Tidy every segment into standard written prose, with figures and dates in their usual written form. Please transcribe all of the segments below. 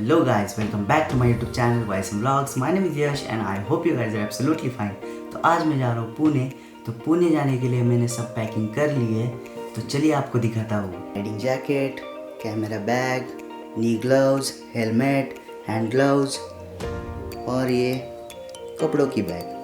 Hello guys, welcome back to my YouTube channel YSM Vlogs. My name is Yash and I hope you guys are absolutely fine. तो आज मैं जा रहा हूँ पुणे। तो पुणे जाने के लिए मैंने सब पैकिंग कर ली है। तो चलिए आपको दिखाता हूँ। राइडिंग जैकेट, कैमरा बैग, नी ग्लव्स, हेलमेट, हैंड ग्लव्स और ये कपड़ों की बैग।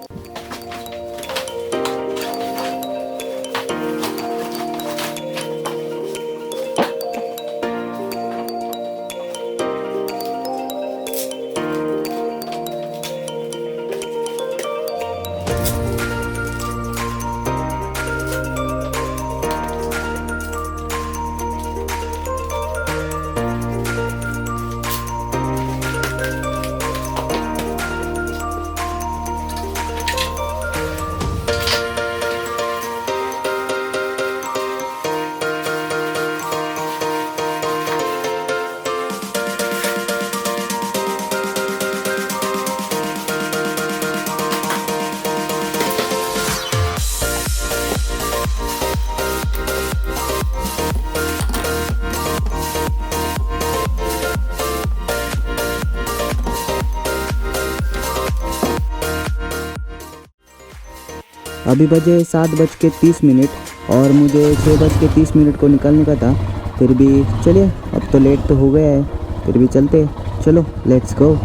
अभी बजे 7:30 और मुझे 6:30 को निकलने का था। फिर भी चलिए, अब तो लेट तो हो गया है, फिर भी चलते। चलो लेट्स गो।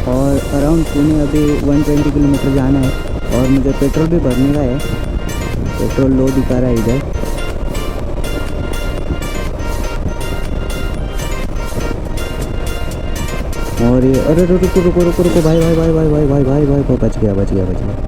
और अराउंड पुणे अभी 120 किलोमीटर जाना है और मुझे पेट्रोल भी भरने का है। पेट्रोल लो दिखा रहा है इधर। और ये अरे रुको रुको रुको रुको भाई भाई भाई भाई भाई भाई भाई भाई बच गया बच गया बच गया।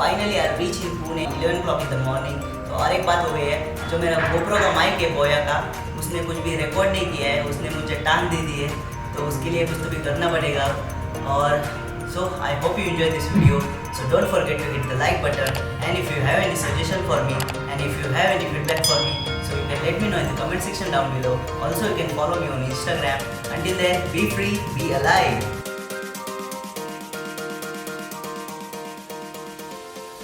Finally I reach in Pune 11 o'clock in the morning। तो और एक बात हो गई है, जो मेरा GoPro का माइक है बोया का, उसने कुछ भी रिकॉर्ड नहीं किया है, उसने मुझे टांग दे दी है, तो उसके लिए कुछ तो भी करना पड़ेगा। और so I hope you enjoy this video, so don't forget to hit the like button, and if you have any suggestion for me and if you have any feedback for me, so you can let me know in the comment section down below. Also you can follow me on Instagram. Until then, be free, be alive.